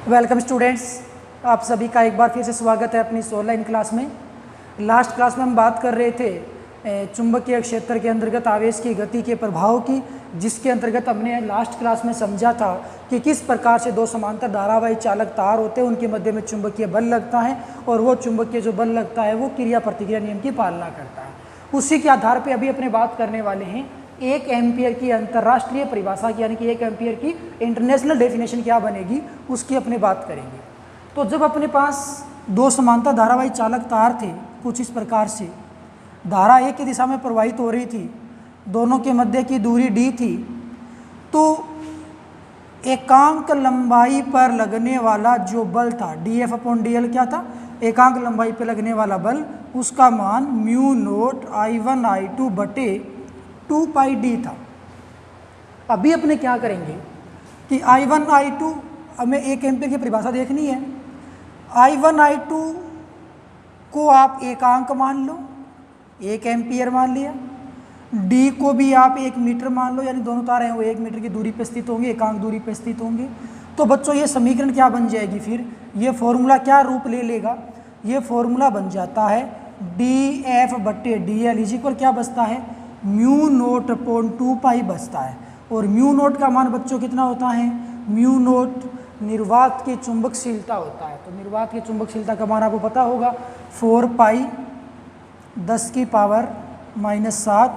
Welcome students, आप सभी का एक बार फिर से स्वागत है अपनी इस ऑनलाइन क्लास में। लास्ट क्लास में हम बात कर रहे थे चुंबकीय क्षेत्र के अंतर्गत आवेश की गति के प्रभाव की, जिसके अंतर्गत हमने लास्ट क्लास में समझा था कि किस प्रकार से दो समांतर धारावाही चालक तार होते हैं, उनके मध्य में चुंबकीय बल लगता है और वो चुंबकीय जो बल लगता है वो क्रिया प्रतिक्रिया नियम की पालना करता है। उसी के आधार पर अभी अपने बात करने वाले हैं 1 एम्पियर की अंतर्राष्ट्रीय परिभाषा की, यानी कि 1 एम्पियर की इंटरनेशनल डेफिनेशन क्या बनेगी उसकी अपने बात करेंगे। तो जब अपने पास दो समांतर धारावाही चालक तार थे, कुछ इस प्रकार से धारा एक की दिशा में प्रवाहित हो रही थी, दोनों के मध्य की दूरी d थी, तो एकांक लंबाई पर लगने वाला जो बल था dF/dl क्या था, एकांक लंबाई पर लगने वाला बल, उसका मान म्यू नोट I1 I2 बटे 2 पाई d था। अभी अपने क्या करेंगे कि I1 I2 हमें 1 एम्पियर की परिभाषा देखनी है। I1 I2 को आप एकांक मान लो, 1 एम्पियर मान लिया, d को भी आप 1 मीटर मान लो, यानी दोनों तार हैं वो 1 मीटर की दूरी पर स्थित होंगे, एकांक दूरी पर स्थित होंगे। तो बच्चों ये समीकरण क्या बन जाएगी, फिर ये फॉर्मूला क्या रूप ले लेगा, ये फॉर्मूला बन जाता है dF/dl इज इक्वल क्या बचता है, म्यू नोट अपॉन 2 पाई बचता है। और म्यू नोट का मान बच्चों कितना होता है, म्यू नोट निर्वात की चुंबकशीलता होता है। तो निर्वात की चुंबकशीलता का मान आपको पता होगा 4 पाई 10⁻⁻7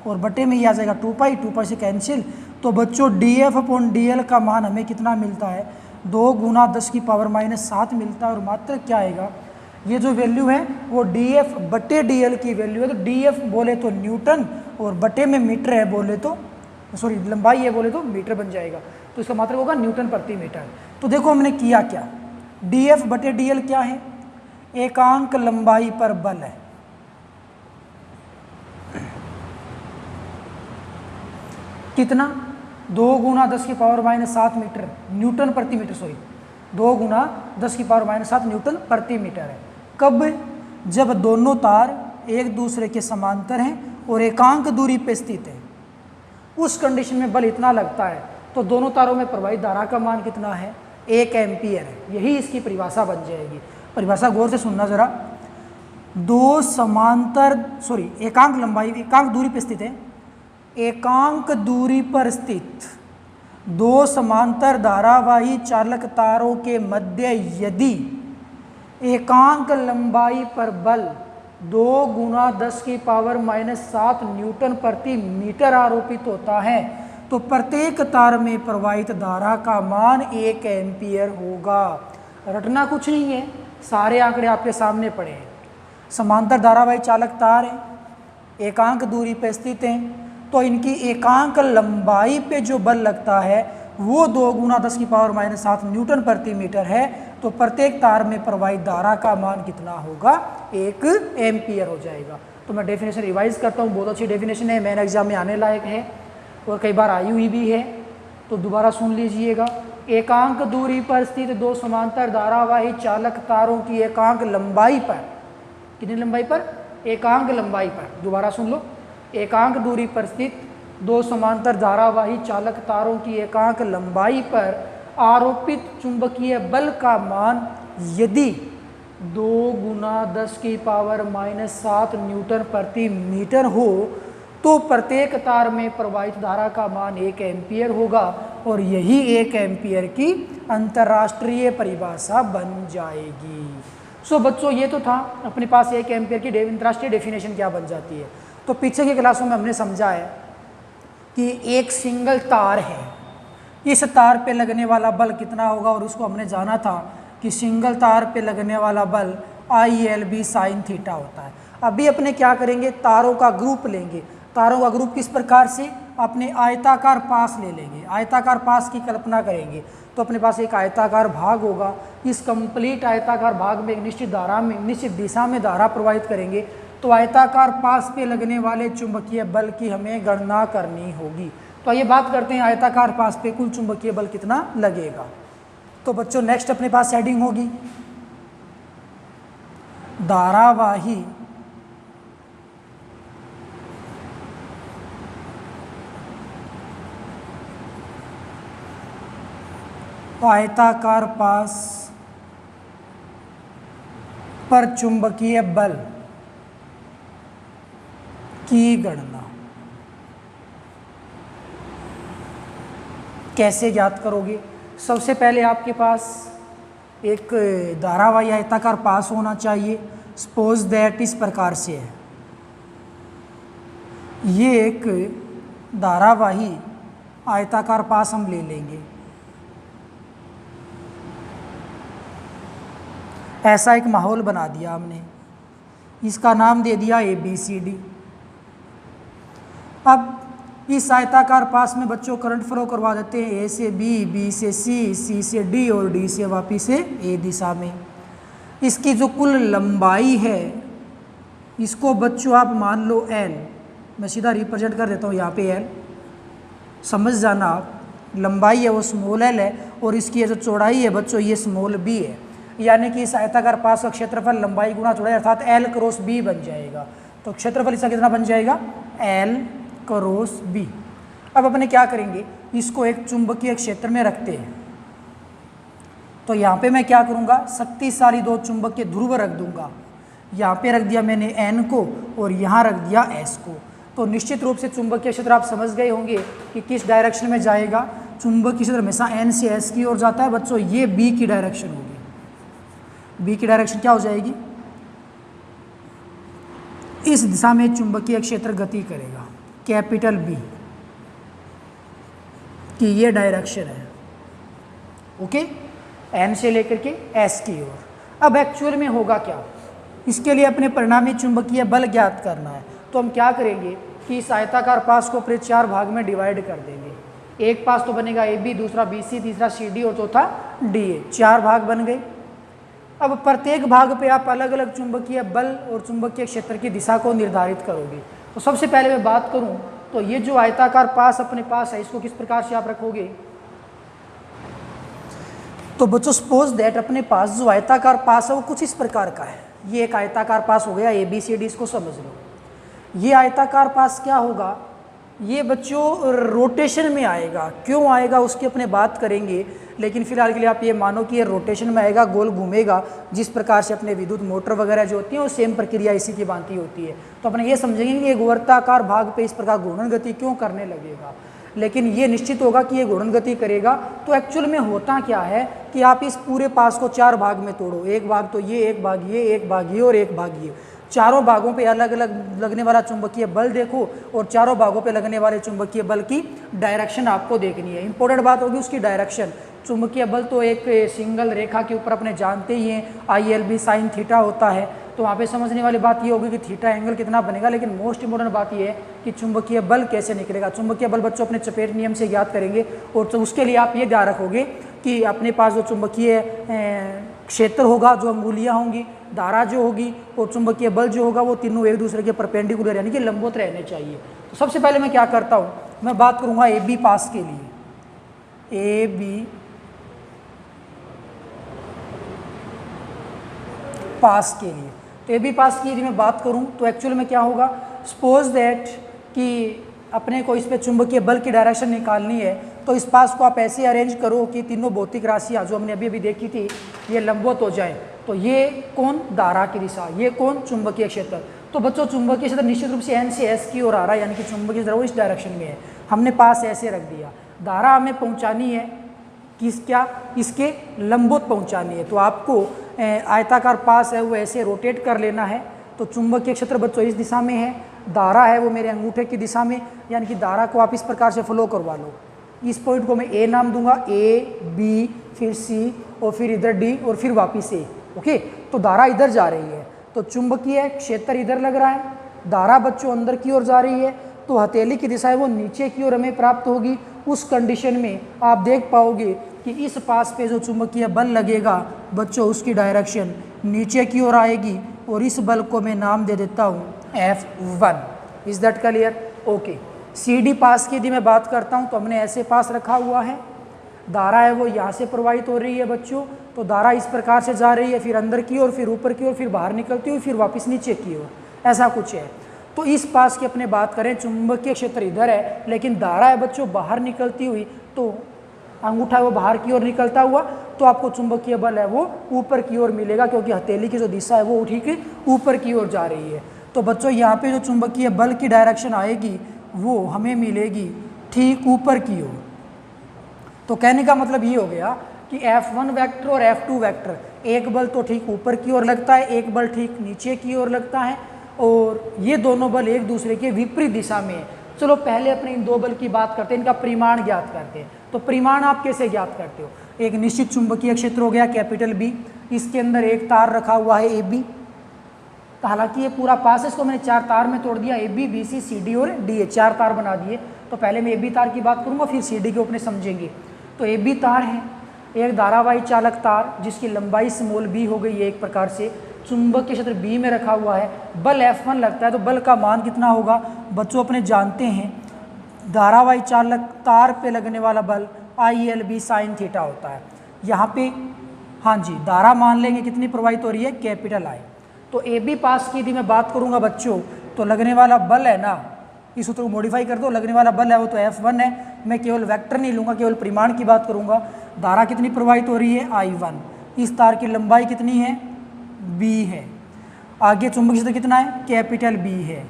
और बटे में ही आ जाएगा 2 पाई से कैंसिल। तो बच्चों dF/dl का मान हमें कितना मिलता है, 2 गुना 10⁻⁻7 मिलता है। और मात्र क्या आएगा, ये जो वैल्यू है वो dF/dl की वैल्यू है। तो dF बोले तो न्यूटन और बटे में मीटर है बोले तो लंबाई है बोले तो मीटर बन जाएगा। तो इसका मात्रक होगा न्यूटन प्रति मीटर। तो देखो हमने किया क्या, dF/dl क्या है, एकांक लंबाई पर बल है। कितना, 2 गुना 10⁻⁻7 मीटर न्यूटन प्रति मीटर, 2 गुना 10⁻⁻7 न्यूटन प्रति मीटर है। कब, जब दोनों तार एक दूसरे के समांतर हैं और एकांक दूरी पे स्थित है, उस कंडीशन में बल इतना लगता है। तो दोनों तारों में प्रवाहित धारा का मान कितना है, 1 एम्पियर है। यही इसकी परिभाषा बन जाएगी। परिभाषा गौर से सुनना जरा, दो समांतर एकांक लंबाई एकांक दूरी पर स्थित है, एकांक दूरी पर स्थित दो समांतर धारावाही चालक तारों के मध्य यदि एकांक लंबाई पर बल 2 गुना 10⁻⁻7 न्यूटन प्रति मीटर आरोपित होता है, तो प्रत्येक तार में प्रवाहित धारा का मान 1 एम्पियर होगा। रटना कुछ नहीं है, सारे आंकड़े आपके सामने पड़े हैं। समांतर धारावाही चालक तार हैं, एकांक दूरी पर स्थित हैं, तो इनकी एकांक लंबाई पे जो बल लगता है वो 2 गुना 10⁻⁻7 न्यूटन प्रति मीटर है। तो प्रत्येक तार में प्रवाहित धारा का मान कितना होगा, 1 एम्पियर हो जाएगा। तो मैं डेफिनेशन रिवाइज करता हूँ, बहुत अच्छी डेफिनेशन है, मेन एग्जाम में आने लायक है और कई बार आई हुई भी है, तो दोबारा सुन लीजिएगा। एकांक दूरी पर स्थित दो समांतर धारावाही चालक तारों की एकांक लंबाई पर, कितनी लंबाई पर, एकांक लंबाई पर, दोबारा सुन लो, एकांक दूरी पर स्थित दो समांतर धारावाही चालक तारों की एकांक लंबाई पर आरोपित चुंबकीय बल का मान यदि 2 गुना 10⁻⁻7 न्यूटन प्रति मीटर हो, तो प्रत्येक तार में प्रवाहित धारा का मान 1 एम्पियर होगा। और यही 1 एम्पियर की अंतर्राष्ट्रीय परिभाषा बन जाएगी। सो बच्चों ये तो था अपने पास 1 एम्पियर की अंतर्राष्ट्रीय डेफिनेशन क्या बन जाती है। तो पीछे की क्लासों में हमने समझा है कि एक सिंगल तार है, इस तार पे लगने वाला बल कितना होगा, और उसको हमने जाना था कि सिंगल तार पे लगने वाला बल ILB sin थीटा होता है। अभी अपने क्या करेंगे, तारों का ग्रुप लेंगे। तारों का ग्रुप किस प्रकार से, अपने आयताकार पास ले लेंगे, आयताकार पास की कल्पना करेंगे। तो अपने पास एक आयताकार भाग होगा, इस कंप्लीट आयताकार भाग में एक निश्चित धारा में निश्चित दिशा में धारा प्रवाहित करेंगे। तो आयताकार पास पे लगने वाले चुंबकीय बल की हमें गणना करनी होगी। तो आइए बात करते हैं आयताकार पास पे कुल चुंबकीय बल कितना लगेगा। तो बच्चों नेक्स्ट अपने पास हेडिंग होगी धारावाही तो आयताकार पास पर चुंबकीय बल की गणना कैसे ज्ञात करोगे? सबसे पहले आपके पास एक धारावाही आयताकार पास होना चाहिए। सपोज दैट इस प्रकार से है, ये एक धारावाही आयताकार पास हम ले लेंगे। ऐसा एक माहौल बना दिया हमने, इसका नाम दे दिया ABCD। अब इस आयताकार पास में बच्चों करंट फ्लो करवा देते हैं A से B, B से C, C से D और D से वापिस से A दिशा में। इसकी जो कुल लंबाई है इसको बच्चों आप मान लो L, मैं सीधा रिप्रेजेंट कर देता हूँ यहाँ पे L, समझ जाना आप। लंबाई है वो स्मॉल l है और इसकी जो चौड़ाई है बच्चों ये स्मॉल b है। यानी कि इस आयताकार पास का क्षेत्रफल लंबाई गुणा चौड़ाई अर्थात l क्रॉस b बन जाएगा। तो क्षेत्रफल इसका कितना बन जाएगा? l cross b। अब अपने क्या करेंगे, इसको एक चुंबकीय क्षेत्र में रखते हैं। तो यहाँ पे मैं क्या करूँगा, शक्तिशाली दो चुंबकीय ध्रुव रख दूंगा। यहाँ पे रख दिया मैंने n को और यहाँ रख दिया s को। तो निश्चित रूप से चुंबकीय क्षेत्र आप समझ गए होंगे कि किस डायरेक्शन में जाएगा। चुंबकीय क्षेत्र हमेशा n से s की ओर जाता है बच्चों। ये b की डायरेक्शन होगी। b की डायरेक्शन क्या हो जाएगी? इस दिशा में चुंबकीय क्षेत्र गति करेगा, कैपिटल B की ये डायरेक्शन है। ओके, n से लेकर के s की ओर। अब एक्चुअल में होगा क्या, इसके लिए अपने परिणामी चुंबकीय बल ज्ञात करना है। तो हम क्या करेंगे कि इस आयताकार पास को अपने 4 भाग में डिवाइड कर देंगे। एक पास तो बनेगा AB, दूसरा BC, तीसरा CD और चौथा DA। 4 भाग बन गए। अब प्रत्येक भाग पे आप अलग अलग चुंबकीय बल और चुंबकीय क्षेत्र की दिशा को निर्धारित करोगे। तो सबसे पहले मैं बात करूं तो ये जो आयताकार पास अपने पास है इसको किस प्रकार से आप रखोगे? तो बच्चों सपोज दैट अपने पास जो आयताकार पास है वो कुछ इस प्रकार का है। ये एक आयताकार पास हो गया ABCD, इसको समझ लो। ये आयताकार पास क्या होगा, ये बच्चों रोटेशन में आएगा। क्यों आएगा उसकी अपने बात करेंगे, लेकिन फिलहाल के लिए आप ये मानो कि ये रोटेशन में आएगा, गोल घूमेगा। जिस प्रकार से अपने विद्युत मोटर वगैरह जो होती है वो सेम प्रक्रिया इसी की भांति होती है। तो अपने ये समझेंगे कि एक वर्ताकार भाग पे इस प्रकार घूर्णन गति क्यों करने लगेगा, लेकिन ये निश्चित होगा कि ये घूर्णन गति करेगा। तो एक्चुअल में होता क्या है कि आप इस पूरे पास को 4 भाग में तोड़ो। एक भाग तो ये, एक भाग ये, एक भाग ये और एक भाग ये। चारों भागों पे अलग अलग लगने वाला चुंबकीय बल देखो और चारों भागों पे लगने वाले चुंबकीय बल की डायरेक्शन आपको देखनी है। इंपॉर्टेंट बात होगी उसकी डायरेक्शन। चुंबकीय बल तो एक सिंगल रेखा के ऊपर अपने जानते ही हैं ILB साइन थीटा होता है। तो वहाँ पे समझने वाली बात ये होगी कि थीटा एंगल कितना बनेगा, लेकिन मोस्ट इंपॉर्टेंट बात ये है कि चुंबकीय बल कैसे निकलेगा। चुंबकीय बल बच्चों अपने चपेट नियम से ज्ञात करेंगे और तो उसके लिए आप ये ध्यान रखोगे कि अपने पास जो चुंबकीय क्षेत्र होगा, जो अंगुलियाँ होंगी, धारा जो होगी और चुंबकीय बल जो होगा वो तीनों एक दूसरे के परपेंडिकुलर यानी कि लंबवत रहने चाहिए। तो सबसे पहले मैं क्या करता हूँ, मैं बात करूँगा AB पास के लिए। AB पास के लिए, तो AB पास की यदि मैं बात करूं तो एक्चुअल में क्या होगा, सपोज दैट कि अपने को इस पे चुंबकीय बल की डायरेक्शन निकालनी है। तो इस पास को आप ऐसे अरेंज करो कि तीनों भौतिक राशियां जो हमने अभी देखी थी ये लंबवत हो जाए। तो ये कौन, धारा की दिशा, ये कौन, चुंबकीय क्षेत्र। तो बच्चों चुंबकीय क्षेत्र निश्चित रूप से N से S की ओर आ रहा है, यानी कि चुंबकीय क्षेत्र वो इस डायरेक्शन में है। हमने पास ऐसे रख दिया। धारा हमें पहुँचानी है किस, क्या, इसके लंबवत पहुँचानी है। तो आपको आयताकार पास है वो ऐसे रोटेट कर लेना है। तो चुंबकीय क्षेत्र बच्चों इस दिशा में है, धारा है वो मेरे अंगूठे की दिशा में, यानी कि धारा को आप इस प्रकार से फ्लो करवा लो। इस पॉइंट को मैं A नाम दूंगा, A, B, फिर C और फिर इधर D और फिर वापिस A। ओके, तो धारा इधर जा रही है, तो चुंबकीय क्षेत्र इधर लग रहा है, धारा बच्चों अंदर की ओर जा रही है। तो हथेली की दिशा है वो नीचे की ओर हमें प्राप्त होगी। उस कंडीशन में आप देख पाओगे कि इस पास पे जो चुंबकीय बल लगेगा बच्चों उसकी डायरेक्शन नीचे की ओर आएगी और इस बल को मैं नाम दे देता हूँ F1। Is that clear? Okay. CD पास की यदि मैं बात करता हूँ तो हमने ऐसे पास रखा हुआ है, धारा है वो यहाँ से प्रवाहित हो रही है बच्चों। तो धारा इस प्रकार से जा रही है, फिर अंदर की ओर, फिर ऊपर की ओर, फिर बाहर निकलती हुई, फिर वापस नीचे की ओर, ऐसा कुछ है। तो इस पास की अपने बात करें, चुंबकीय क्षेत्र इधर है लेकिन धारा है बच्चों बाहर निकलती हुई। तो अंगूठा है वो बाहर की ओर निकलता हुआ, तो आपको चुंबकीय बल है वो ऊपर की ओर मिलेगा, क्योंकि हथेली की जो दिशा है वो ठीक ऊपर की ओर जा रही है। तो बच्चों यहाँ पे जो चुंबकीय बल की डायरेक्शन आएगी वो हमें मिलेगी ठीक ऊपर की ओर। तो कहने का मतलब ये हो गया कि F1 वेक्टर और F2 वेक्टर, एक बल तो ठीक ऊपर की ओर लगता है, एक बल ठीक नीचे की ओर लगता है, और ये दोनों बल एक दूसरे के विपरीत दिशा में है। चलो पहले अपने इन दो बल की बात करते हैं, इनका परिमाण ज्ञात करते हैं। तो परिमाण आप कैसे ज्ञात करते हो? एक निश्चित चुंबकीय क्षेत्र हो गया कैपिटल बी, इसके अंदर एक तार रखा हुआ है ए बी, तो हालांकि ये पूरा पास है, इसको मैंने 4 तार में तोड़ दिया, A B B C C D और डी ए, 4 तार बना दिए। तो पहले मैं ए बी तार की बात करूँगा, फिर सी डी के ऊपर समझेंगे। तो ए बी तार है, एक धारावाही चालक तार जिसकी लंबाई स्मॉल बी हो गई है, एक प्रकार से चुंबकीय क्षेत्र बी में रखा हुआ है, बल F1 लगता है, तो बल का मान कितना होगा बच्चों अपने जानते हैं, धारावाही चालक तार पे लगने वाला बल ILB साइन थीटा होता है। यहाँ पे हाँ जी धारा मान लेंगे कितनी प्रवाहित हो रही है, कैपिटल I। तो ए बी पास की यदि मैं बात करूँगा बच्चों, तो लगने वाला बल है ना, इस सूत्र को मॉडिफाई कर दो, लगने वाला बल है वो तो F1 है, मैं केवल वेक्टर नहीं लूँगा, केवल परिमाण की बात करूँगा। धारा कितनी प्रवाहित हो रही है, I1, इस तार की लंबाई कितनी है, B है, आगे चुंबकीय क्षेत्र कितना है, कैपिटल B है,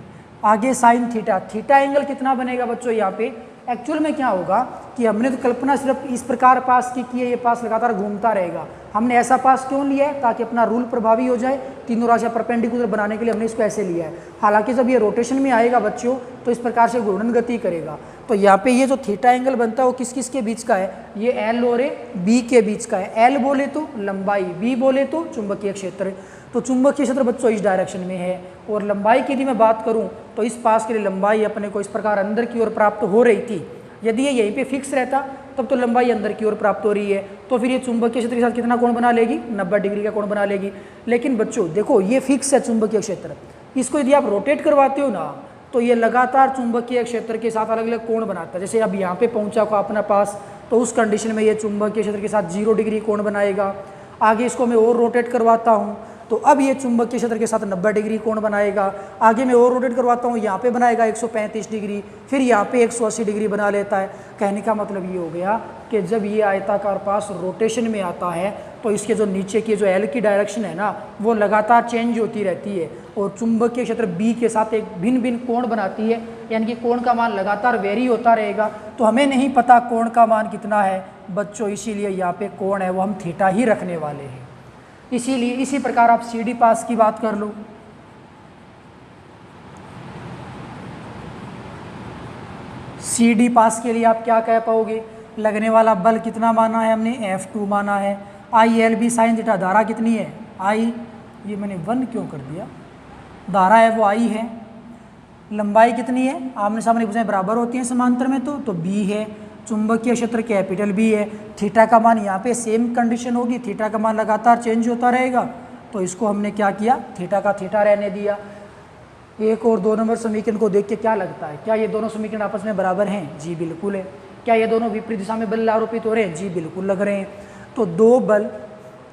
आगे साइन थीटा, थीटा एंगल कितना बनेगा बच्चों यहाँ पे। एक्चुअल में क्या होगा कि हमने तो कल्पना सिर्फ इस प्रकार पास की है, ये पास लगातार घूमता रहेगा। हमने ऐसा पास क्यों लिया है, ताकि अपना रूल प्रभावी हो जाए, तीनों राशियाँ परपेंडिकुलर बनाने के लिए हमने इसको ऐसे लिया है। हालांकि जब ये रोटेशन में आएगा बच्चों तो इस प्रकार से घूर्णन गति करेगा। तो यहाँ पे ये जो थीटा एंगल बनता है वो किस किस के बीच का है, ये एल और बी के बीच का है। एल बोले तो लंबाई, बी बोले तो चुंबकीय क्षेत्र। तो चुंबकीय क्षेत्र बच्चों इस डायरेक्शन में है, और लंबाई की यदि मैं बात करूं तो इस पास के लिए लंबाई अपने को इस प्रकार अंदर की ओर प्राप्त हो रही थी। यदि ये यहीं पे फिक्स रहता तब तो लंबाई अंदर की ओर प्राप्त हो रही है, तो फिर ये चुंबकीय क्षेत्र के साथ कितना कोण बना लेगी, 90 डिग्री का कोण बना लेगी। लेकिन बच्चों देखो ये फिक्स है चुंबकीय क्षेत्र, इसको यदि आप रोटेट करवाते हो ना तो ये लगातार चुंबकीय क्षेत्र के साथ अलग अलग कोण बनाता है। जैसे अब यहाँ पे पहुँचा को अपना पास, तो उस कंडीशन में ये चुंबकीय क्षेत्र के साथ 0 डिग्री कोण बनाएगा। आगे इसको मैं और रोटेट करवाता हूँ तो अब ये चुंबकीय क्षेत्र के साथ 90 डिग्री कोण बनाएगा। आगे मैं और रोटेट करवाता हूँ, यहाँ पे बनाएगा 135 डिग्री, फिर यहाँ पे 180 डिग्री बना लेता है। कहने का मतलब ये हो गया कि जब ये आयताकार पास रोटेशन में आता है तो इसके जो नीचे की जो एल की डायरेक्शन है ना वो लगातार चेंज होती रहती है, और चुंबकीय क्षेत्र बी के साथ एक भिन्न भिन्न कोण बनाती है, यानी कि कोण का मान लगातार वेरी होता रहेगा। तो हमें नहीं पता कोण का मान कितना है बच्चों, इसीलिए यहाँ पे कोण है वो हम थीटा ही रखने वाले हैं। इसीलिए इसी प्रकार आप सी डी पास की बात कर लो। सी डी पास के लिए आप क्या कह पाओगे, लगने वाला बल कितना माना है हमने, F2 माना है। ILB साइन थीटा, धारा कितनी है I, ये मैंने 1 क्यों कर दिया, धारा है वो I है। लंबाई कितनी है, आमने सामने भुजाएं बराबर होती हैं समांतर में, तो B है। चुंबकीय क्षेत्र कैपिटल B है। थीटा का मान यहाँ पे सेम कंडीशन होगी, थीटा का मान लगातार चेंज होता रहेगा, तो इसको हमने क्या किया, थीटा का थीटा रहने दिया। 1 और 2 नंबर समीकरण को देख के क्या लगता है, क्या ये दोनों समीकरण आपस में बराबर हैं? जी बिल्कुल है। क्या ये दोनों विपरीत दिशा में बल आरोपित हो रहे हैं? जी बिल्कुल लग रहे हैं। तो दो बल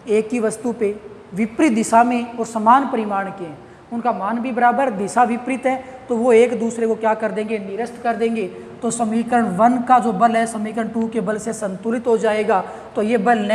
एक ही वस्तु पे विपरीत दिशा में और समान परिमाण के हैं, उनका मान भी बराबर, दिशा विपरीत है, तो वो एक दूसरे को क्या कर देंगे, निरस्त कर देंगे। तो समीकरण 1 का जो बल है समीकरण 2 के बल से संतुलित हो जाएगा। तो ये बल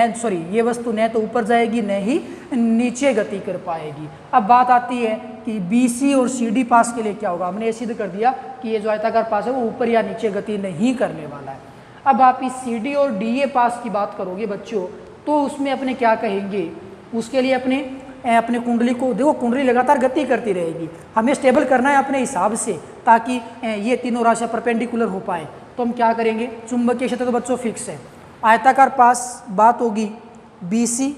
ये वस्तु न तो ऊपर जाएगी न ही नीचे गति कर पाएगी। अब बात आती है कि BC और CD पास के लिए क्या होगा। हमने ये सिद्ध कर दिया कि ये जो आयताकार पास है वो ऊपर या नीचे गति नहीं करने वाला है। अब आप इस CD और DA पास की बात करोगे बच्चों, तो उसमें अपने क्या कहेंगे, उसके लिए अपने कुंडली को देखो, कुंडली लगातार गति करती रहेगी, हमें स्टेबल करना है अपने हिसाब से ताकि ये तीनों राशियाँ परपेंडिकुलर हो पाए। तो हम क्या करेंगे, चुंबकीय क्षेत्र तो बच्चों फिक्स है, आयताकार पास बात होगी BC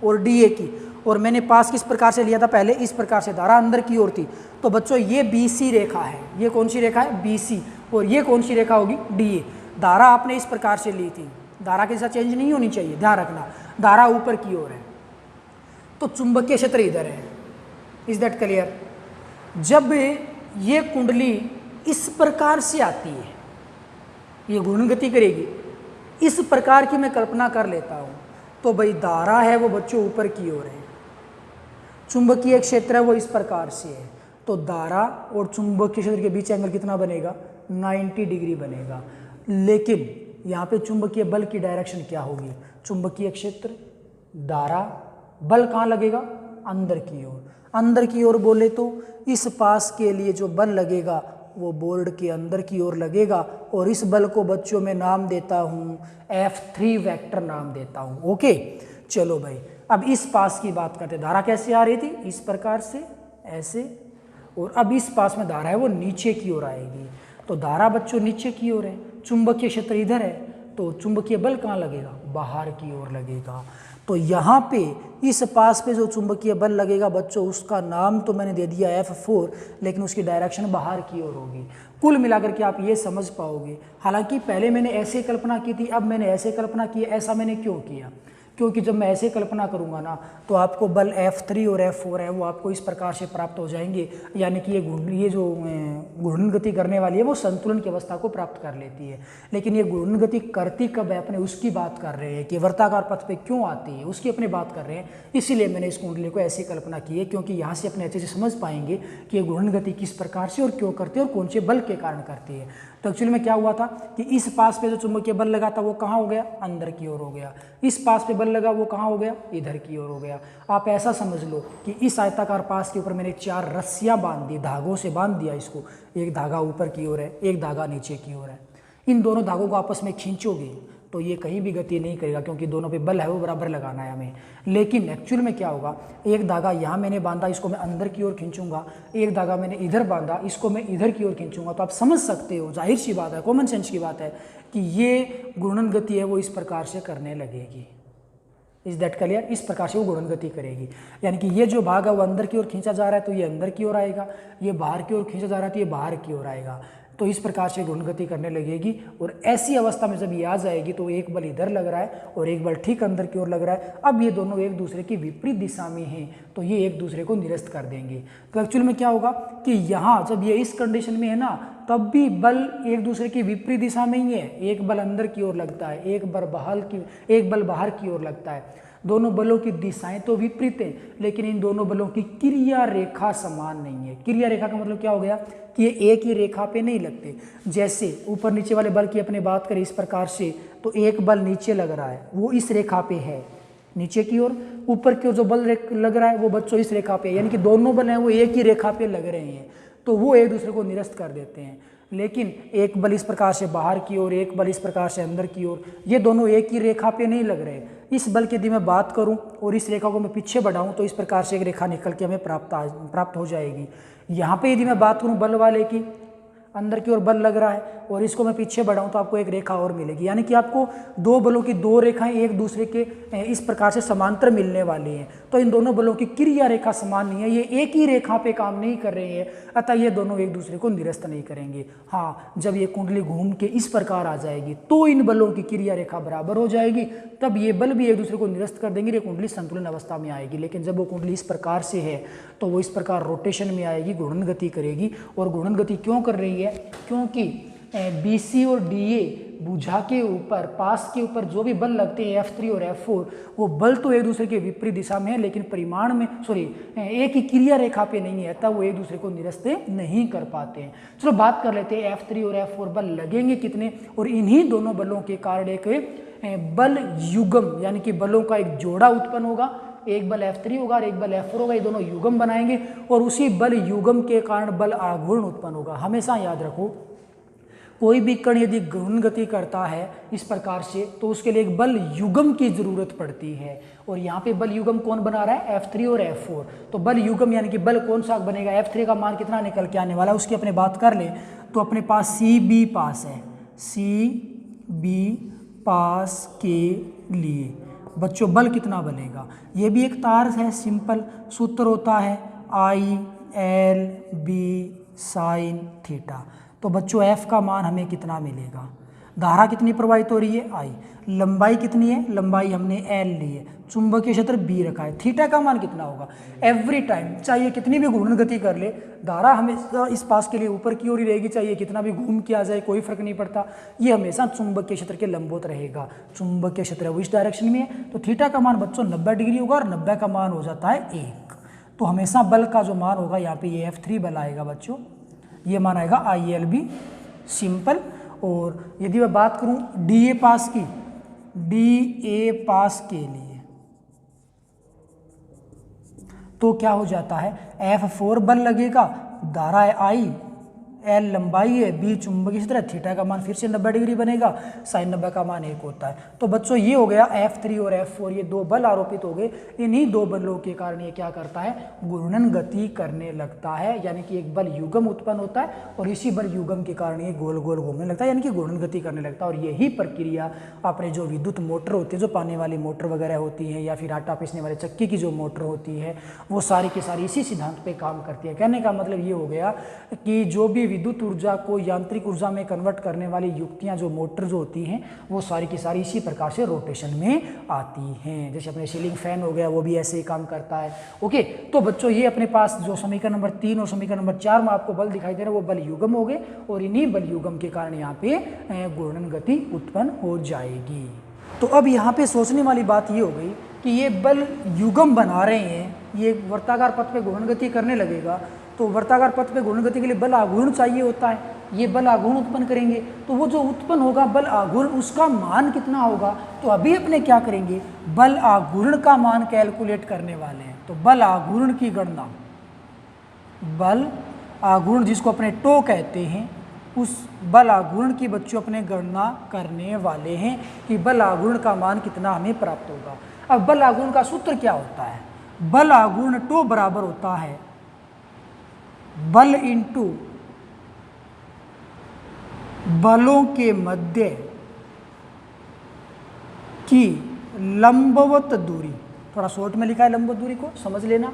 और DA की, और मैंने पास किस प्रकार से लिया था पहले, इस प्रकार से, धारा अंदर की ओर थी। तो बच्चों ये BC रेखा है, ये कौन सी रेखा है, BC, और ये कौन सी रेखा होगी, DA। धारा आपने इस प्रकार से ली थी, धारा के साथ चेंज नहीं होनी चाहिए, ध्यान रखना, धारा ऊपर की ओर है तो चुंबकीय क्षेत्र इधर है। Is that clear. जब ये कुंडली इस प्रकार से आती है, ये घूर्णन गति करेगी, इस प्रकार की मैं कल्पना कर लेता हूँ, तो भाई धारा है वो बच्चों ऊपर की ओर है, चुंबकीय क्षेत्र है वो इस प्रकार से है, तो धारा और चुंबकीय क्षेत्र के बीच एंगल कितना बनेगा, 90 डिग्री बनेगा। लेकिन यहाँ पे चुंबकीय बल की डायरेक्शन क्या होगी, चुंबकीय क्षेत्र, धारा, बल कहाँ लगेगा, अंदर की ओर। अंदर की ओर बोले तो इस पास के लिए जो बल लगेगा वो बोर्ड के अंदर की ओर लगेगा, और इस बल को बच्चों में नाम देता हूँ F3 वेक्टर नाम देता हूँ। ओके, चलो भाई अब इस पास की बात करते हैं। धारा कैसे आ रही थी, इस प्रकार से ऐसे, और अब इस पास में धारा है वो नीचे की ओर आएगी। तो धारा बच्चों नीचे की ओर है, चुंबकीय क्षेत्र इधर है, तो चुंबकीय बल कहाँ लगेगा, बाहर की ओर लगेगा। तो यहाँ पे इस पास पे जो चुंबकीय बल लगेगा बच्चों, उसका नाम तो मैंने दे दिया F4, लेकिन उसकी डायरेक्शन बाहर की ओर होगी। कुल मिलाकर के आप ये समझ पाओगे, हालांकि पहले मैंने ऐसे कल्पना की थी, अब मैंने ऐसे कल्पना की। ऐसा मैंने क्यों किया, क्योंकि जब मैं ऐसे कल्पना करूंगा ना तो आपको बल F3 और F4 है वो आपको इस प्रकार से प्राप्त हो जाएंगे, यानी कि ये जो घूर्णन गति करने वाली है वो संतुलन की अवस्था को प्राप्त कर लेती है। लेकिन ये घूर्णन गति करती कब है, अपने उसकी बात कर रहे हैं कि वर्ताकार पथ पे क्यों आती है, उसकी अपनी बात कर रहे हैं। इसीलिए मैंने इस कुंडली को ऐसी कल्पना की है, क्योंकि यहाँ से अपने अच्छे से समझ पाएंगे कि ये घूर्णन गति किस प्रकार से और क्यों करती है और कौन से बल के कारण करती है। तो एक्चुअली में क्या हुआ था कि इस पास पे जो चुंबकीय बल लगा था वो कहाँ हो गया, अंदर की ओर हो गया। इस पास पे बल लगा वो कहाँ हो गया, इधर की ओर हो गया। आप ऐसा समझ लो कि इस आयताकार पास के ऊपर मैंने 4 रस्सियाँ बांध दी, धागों से बांध दिया इसको। एक धागा ऊपर की ओर है, एक धागा नीचे की ओर है। इन दोनों धागों को आपस में खींचोगे तो ये कहीं भी गति नहीं करेगा, क्योंकि दोनों पे बल है वो बराबर लगाना है हमें। लेकिन एक्चुअल में क्या होगा, एक धागा यहाँ मैंने बांधा, इसको मैं अंदर की ओर खींचूंगा, एक धागा मैंने इधर बांधा, इसको मैं इधर की ओर खींचूंगा। तो आप समझ सकते हो, जाहिर सी बात है, कॉमन सेंस की बात है कि ये घूर्णन गति है वो इस प्रकार से करने लगेगी। इज दैट क्लियर, इस प्रकार से वो घूर्णन गति करेगी। यानी कि ये जो भाग है वो अंदर की ओर खींचा जा रहा है तो ये अंदर की ओर आएगा, ये बाहर की ओर खींचा जा रहा है तो ये बाहर की ओर आएगा। तो इस प्रकार से घूर्णन गति करने लगेगी। और ऐसी अवस्था में जब ये आ जाएगी तो एक बल इधर लग रहा है और एक बल ठीक अंदर की ओर लग रहा है। अब ये दोनों एक दूसरे की विपरीत दिशा में हैं तो ये एक दूसरे को निरस्त कर देंगे। तो एक्चुअल में क्या होगा कि यहाँ जब ये इस कंडीशन में है ना, तब भी बल एक दूसरे की विपरीत दिशा में ही है। एक बल अंदर की ओर लगता है, एक बल बाहर की ओर लगता है। दोनों बलों की दिशाएं तो विपरीत हैं, लेकिन इन दोनों बलों की क्रिया रेखा समान नहीं है। क्रिया रेखा का मतलब क्या हो गया कि ये एक ही रेखा पे नहीं लगते। जैसे ऊपर नीचे वाले बल की अपने बात करें इस प्रकार से, तो एक बल नीचे लग रहा है वो इस रेखा पे है नीचे की ओर, ऊपर की ओर जो बल लग रहा है वो बच्चों इस रेखा पे है। यानी कि दोनों बल हैं वो एक ही रेखा पे लग रहे हैं, तो वो एक दूसरे को निरस्त कर देते हैं। लेकिन एक बल इस प्रकार से बाहर की ओर, एक बल इस प्रकार से अंदर की ओर, ये दोनों एक ही रेखा पे नहीं लग रहे। इस बल की यदि मैं बात करूं और इस रेखा को मैं पीछे बढ़ाऊं तो इस प्रकार से एक रेखा निकल के हमें प्राप्त हो जाएगी। यहाँ पे यदि मैं बात करूं बल वाले की, अंदर की ओर बल लग रहा है और इसको मैं पीछे बढ़ाऊं तो आपको एक रेखा और मिलेगी। यानी कि आपको दो बलों की दो रेखाएं एक दूसरे के इस प्रकार से समांतर मिलने वाली हैं। तो इन दोनों बलों की क्रिया रेखा समान नहीं है, ये एक ही रेखा पे काम नहीं कर रहे हैं, अतः ये दोनों एक दूसरे को निरस्त नहीं करेंगे। हाँ, जब ये कुंडली घूम के इस प्रकार आ जाएगी तो इन बलों की क्रिया रेखा बराबर हो जाएगी, तब ये बल भी एक दूसरे को निरस्त कर देंगे, ये कुंडली संतुलन अवस्था में आएगी। लेकिन जब वो कुंडली इस प्रकार से है तो वो इस प्रकार रोटेशन में आएगी, घूर्णन गति करेगी। और घूर्णन गति क्यों कर रही है, क्योंकि BC और DA भुजा के ऊपर, पास के ऊपर जो भी बल लगते हैं F3 और F4, वो बल तो एक दूसरे के विपरीत दिशा में है, लेकिन परिमाण में एक ही क्रिया रेखा पे नहीं है, तब वो एक दूसरे को निरस्त नहीं कर पाते हैं। चलो बात कर लेते हैं F3 और F4 बल लगेंगे कितने, और इन्हीं दोनों बलों के कारण एक बल युगम यानी कि बलों का एक जोड़ा उत्पन्न होगा। एक बल F3 होगा और एक बल F4 होगा, ये दोनों युगम बनाएंगे और उसी बल युगम के कारण बल आघूर्ण उत्पन्न होगा। हमेशा याद रखो, कोई भी कण यदि घूर्णन गति करता है इस प्रकार से तो उसके लिए एक बल युगम की जरूरत पड़ती है। और यहाँ पे बल युगम कौन बना रहा है, F3 और F4। तो बल युगम यानी कि बल कौन सा बनेगा, F3 का मान कितना निकल के आने वाला है उसकी अपने बात कर ले। तो अपने पास CB पास है, CB पास के लिए बच्चों बल कितना बनेगा, ये भी एक तार है, सिंपल सूत्र होता है ILB साइन थीटा। तो बच्चों F का मान हमें कितना मिलेगा, धारा कितनी प्रवाहित हो रही है I, लंबाई कितनी है, लंबाई हमने L ली है, चुंबकीय क्षेत्र B रखा है, थीटा का मान कितना होगा। एवरी टाइम चाहिए कितनी भी घूर्णन गति कर ले, धारा हमेशा इस पास के लिए ऊपर की ओर ही रहेगी, चाहिए कितना भी घूम के आ जाए कोई फर्क नहीं पड़ता, ये हमेशा चुंबकीय क्षेत्र के लंबोत रहेगा। चुंबकीय क्षेत्र वो इस डायरेक्शन में है तो थीटा का मान बच्चों 90 डिग्री होगा और 90 का मान हो जाता है 1। तो हमेशा बल का जो मान होगा यहाँ पे ये F3 बल आएगा बच्चों, ये मान आएगा ILB सिंपल। और यदि मैं बात करूं डी ए पास की, डी ए पास के लिए तो क्या हो जाता है, F4 बल लगेगा, धारा है I, L लंबाई है, B चुंबकीय क्षेत्र है, थीटा का मान फिर से 90 डिग्री बनेगा, साइन 90 का मान 1 होता है। तो बच्चों ये हो गया F3 और F4, ये दो बल आरोपित हो गए। इन्हीं दो बलों के कारण ये क्या करता है, घूर्णन गति करने लगता है, यानी कि एक बल युग्म उत्पन्न होता है और इसी बल युग्म के कारण ये गोल गोल घूमने लगता है, यानी कि घूर्णन गति करने लगता है। और यही प्रक्रिया अपने जो विद्युत मोटर होती है, जो पानी वाली मोटर वगैरह होती है, या फिर आटा पीसने वाले चक्की की जो मोटर होती है, वो सारी की सारी इसी सिद्धांत पे काम करती है। कहने का मतलब ये हो गया कि जो भी विद्युत ऊर्जा को यांत्रिक ऊर्जा में कन्वर्ट करने वाली युक्तियां, जो मोटर जो होती हैं, वो सारी की सारी इसी प्रकार से रोटेशन में आती हैं। जैसे अपने सीलिंग फैन हो गया, वो भी ऐसे ही काम करता है। ओके, तो बच्चों ये अपने पास जो समीकरण नंबर 3 और समीकरण नंबर 4 में आपको बल दिखाई दे रहा है, वो बल युग्म हो गए और इन्हीं बल युग्म के कारण यहाँ पे घूर्णन गति उत्पन्न हो जाएगी। तो अब यहाँ पे सोचने वाली बात ये हो गई कि ये बल युग्म बना रहे हैं, ये वर्ताकार पथ पे घूर्णन गति करने लगेगा, तो वर्ताकार पथ पे घूर्णन गति के लिए बल आघूर्ण चाहिए होता है। ये बल आघूर्ण उत्पन्न करेंगे, तो वो जो उत्पन्न होगा बल आघूर्ण, उसका मान कितना होगा। तो अभी अपने क्या करेंगे, बल आघूर्ण का मान कैलकुलेट करने वाले हैं। तो बल आघूर्ण की गणना, बल आघूर्ण जिसको अपने टो कहते हैं, उस बल आघूर्ण की बच्चों अपने गणना करने वाले हैं कि बल आघूर्ण का मान कितना हमें प्राप्त होगा। अब बल आघूर्ण का सूत्र क्या होता है, बल आघूर्ण टो बराबर होता है बल इंटू बलों के मध्य की लंबवत दूरी। थोड़ा शॉर्ट में लिखा है लंबवत दूरी को, समझ लेना।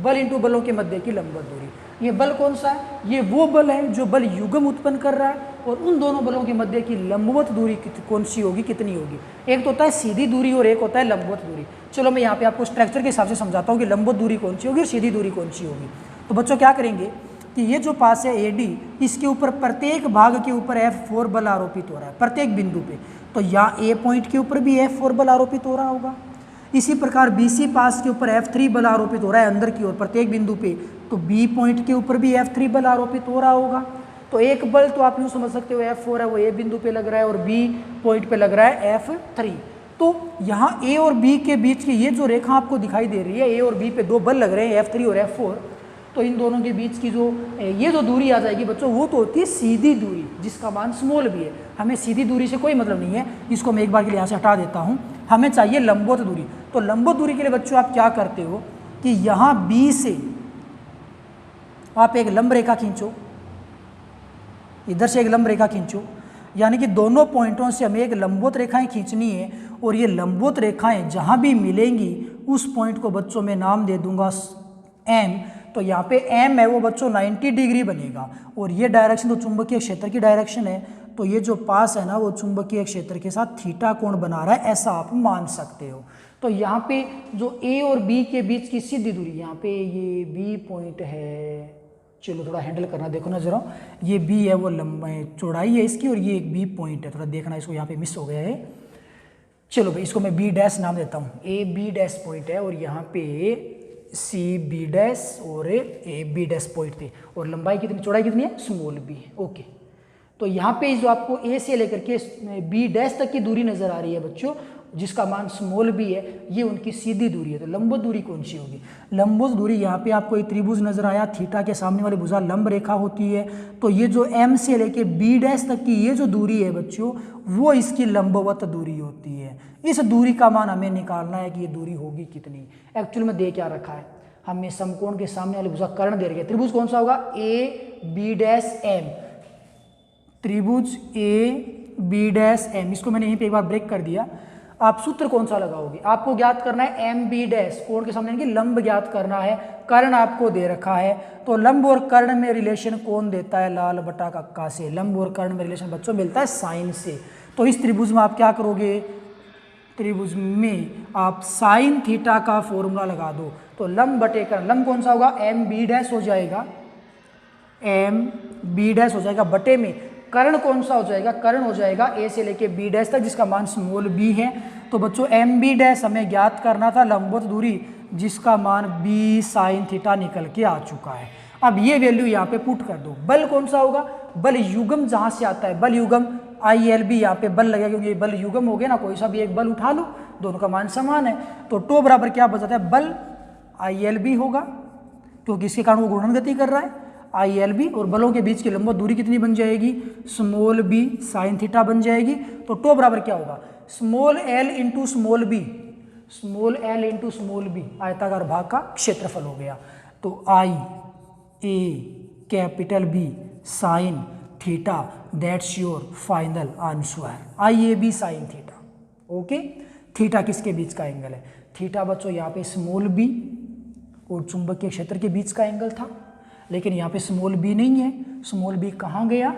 बल इंटू बलों के मध्य की लंबवत दूरी। ये बल कौन सा है, ये वो बल है जो बल युग्म उत्पन्न कर रहा है, और उन दोनों बलों के मध्य की लंबवत दूरी कौन सी होगी, कितनी होगी। एक तो होता है सीधी दूरी और एक होता है लंबवत दूरी। चलो मैं यहाँ पे आपको स्ट्रक्चर के हिसाब से समझाता हूँ कि लंबवत दूरी कौन सी होगी और सीधी दूरी कौन सी होगी। तो बच्चों क्या करेंगे कि ये जो पास है AD, इसके ऊपर प्रत्येक भाग के ऊपर F4 बल आरोपित हो रहा है प्रत्येक बिंदु पे। तो यहाँ A पॉइंट के ऊपर भी F4 बल आरोपित हो रहा होगा। इसी प्रकार BC पास के ऊपर F3 बल आरोपित हो रहा है अंदर की ओर प्रत्येक बिंदु पे, तो B पॉइंट के ऊपर भी F3 बल आरोपित हो रहा होगा। तो एक बल तो आप यूँ समझ सकते हो F4 है, वो A बिंदु पे लग रहा है और B पॉइंट पे लग रहा है F3। तो यहाँ A और B के बीच की ये जो रेखा आपको दिखाई दे रही है, A और B पे दो बल लग रहे हैं F3 और F4, तो इन दोनों के बीच की जो ये जो दूरी आ जाएगी बच्चों, वो तो होती है सीधी दूरी जिसका मान स्मॉल भी है। हमें सीधी दूरी से कोई मतलब नहीं है, इसको मैं एक बार के लिए यहाँ से हटा देता हूँ। हमें चाहिए लंबवत दूरी। तो लंबवत दूरी के लिए बच्चों आप क्या करते हो कि यहाँ B से आप एक लंब रेखा खींचो, इधर से एक लंब रेखा खींचो, यानी कि दोनों पॉइंटों से हमें एक लंबवत रेखाएं खींचनी है, और ये लंबवत रेखाएं जहाँ भी मिलेंगी उस पॉइंट को बच्चों मैं नाम दे दूंगा M। तो यहाँ पे M है वो बच्चों 90 डिग्री बनेगा, और ये डायरेक्शन तो चुंबकीय क्षेत्र की डायरेक्शन है, तो ये जो पास है ना वो चुंबकीय क्षेत्र के साथ थीटा कोण बना रहा है, ऐसा आप मान सकते हो। तो यहाँ पे जो A और B के बीच की सीधी दूरी, यहाँ पे ये B पॉइंट है, चलो थोड़ा हैंडल करना, देखो ना जरा, ये B है वो लंबाई चौड़ाई है इसकी, और ये एक B पॉइंट है, थोड़ा देखना, इसको यहाँ पे मिस हो गया है। चलो भाई इसको मैं B डैश नाम देता हूँ, A B डैश पॉइंट है, और यहाँ पे C B डैश और A B डैश पॉइंट थी, और लंबाई कितनी, चौड़ाई कितनी है, स्मॉल b। ओके, तो यहाँ पे जो आपको A से लेकर के B डैश तक की दूरी नजर आ रही है बच्चों, जिसका मान स्मॉल b है, ये उनकी सीधी दूरी है। तो लंबवत दूरी कौन सी होगी, लंबवत दूरी यहाँ पे आपको एक त्रिभुज नजर आया, थीटा के सामने वाली भुजा लंब रेखा होती है, तो ये जो M से लेके B डैश तक की ये जो दूरी है बच्चों, वो इसकी लंबवत दूरी होती है। इस दूरी का मान हमें निकालना है कि ये दूरी होगी कितनी। एक्चुअल में दे क्या रखा है, हमें समकोण के सामने वाली भुजा कर्ण दे रही है। त्रिभुज कौन सा होगा, A B डैश M, त्रिभुज A B डैश M। इसको मैंने यहीं पे एक बार ब्रेक कर दिया। आप सूत्र कौन सा लगाओगे, आपको ज्ञात करना है M B डैश, कोण के सामने यानी कि लंब ज्ञात करना है, कर्ण आपको दे रखा है। तो लंब और कर्ण में रिलेशन कौन देता है, लाल बटा कक्का से। लंब और कर्ण में रिलेशन बच्चों मिलता है साइन से। तो इस त्रिभुज में आप क्या करोगे, त्रिभुज में आप साइन थीटा का फॉर्मूला लगा दो। तो लंब बटे कर्ण, लंब कौन सा होगा, M B डैश हो जाएगा, M B डैश हो जाएगा, बटे में कर्ण कौन सा हो जाएगा, कर्ण हो जाएगा A से लेके B डैश तक, जिसका मान स्मॉल b है। तो बच्चों M B डैश हमें ज्ञात करना था लंबवत दूरी, जिसका मान B साइन थीटा निकल के आ चुका है। अब ये वैल्यू यहाँ पे पुट कर दो। बल कौन सा होगा, बल युग्म जहाँ से आता है, बल युग्म ILB यहाँ पे बल लगेगा क्योंकि ये बल युग्म हो गया ना, कोई सा भी एक बल उठा लो, दोनों का मान समान है। तो टो बराबर क्या बच जाता है, बल ILB होगा क्योंकि इसके कारण वो घूर्णन गति कर रहा है, ILB, और बलों के बीच की लंबवत दूरी कितनी बन जाएगी, स्मॉल b साइन थीटा बन जाएगी। तो टो बराबर क्या होगा, small l into small b, small l into small b, आयताकार भाग का क्षेत्रफल हो गया। तो IA capital B sine theta, that's your final answer, IAB sine theta. Okay, theta किसके बीच का एंगल है, थीटा बच्चों यहाँ पे स्मॉल b और चुंबकीय क्षेत्र के बीच का एंगल था, लेकिन यहाँ पे स्मॉल b नहीं है, स्मॉल b कहाँ गया,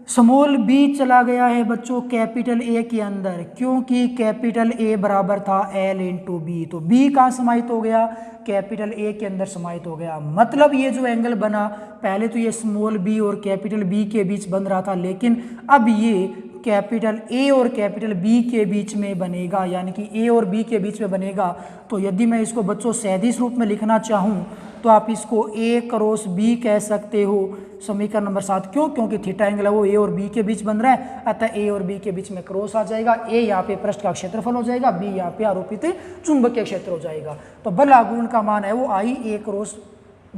स्मॉल b चला गया है बच्चों कैपिटल A के अंदर, क्योंकि कैपिटल A बराबर था L इंटू बी, तो b कहाँ समाहित हो गया, कैपिटल A के अंदर समाहित हो गया। मतलब ये जो एंगल बना, पहले तो ये स्मॉल b और कैपिटल B के बीच बन रहा था, लेकिन अब ये कैपिटल A और कैपिटल B के बीच में बनेगा, यानी कि A और B के बीच में बनेगा। तो यदि मैं इसको बच्चों सैद्धांतिक रूप में लिखना चाहूँ तो आप इसको A क्रॉस B कह सकते हो, समीकरण नंबर 7। क्यों, क्योंकि थीटा एंगल है वो A और B के बीच बन रहा है, अतः A और B के बीच में क्रॉस आ जाएगा, A यहाँ पे पृष्ठ का क्षेत्रफल हो जाएगा, B यहाँ पे आरोपित चुंबकीय क्षेत्र हो जाएगा। तो बल आघूर्ण का मान है वो IA क्रॉस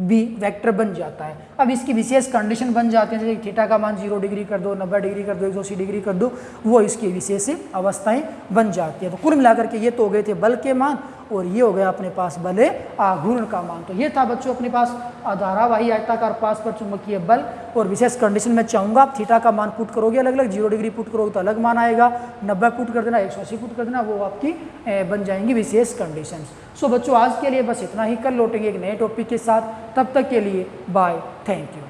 B वेक्टर बन जाता है। अब इसकी विशेष कंडीशन बन जाते हैं, जैसे थीटा का मान 0 डिग्री कर दो, 90 डिग्री कर दो, 180 डिग्री कर दो, वो इसकी विशेष अवस्थाएं बन जाती है। तो कुल मिलाकर के ये तो हो गए थे बल के मान, और ये हो गया अपने पास बल आघूर्ण का मान। तो ये था बच्चों अपने पास धारावाही आयताकार पास पर चुंबकीय बल, और विशेष कंडीशन में चाहूँगा आप थीटा का मान पुट करोगे अलग अलग, 0 डिग्री पुट करोगे तो अलग मान आएगा, 90 पुट कर देना, 180 पुट कर देना, वो आपकी बन जाएंगी विशेष कंडीशन। सो बच्चों आज के लिए बस इतना ही, कल लौटेंगे एक नए टॉपिक के साथ, तब तक के लिए बाय, थैंक यू।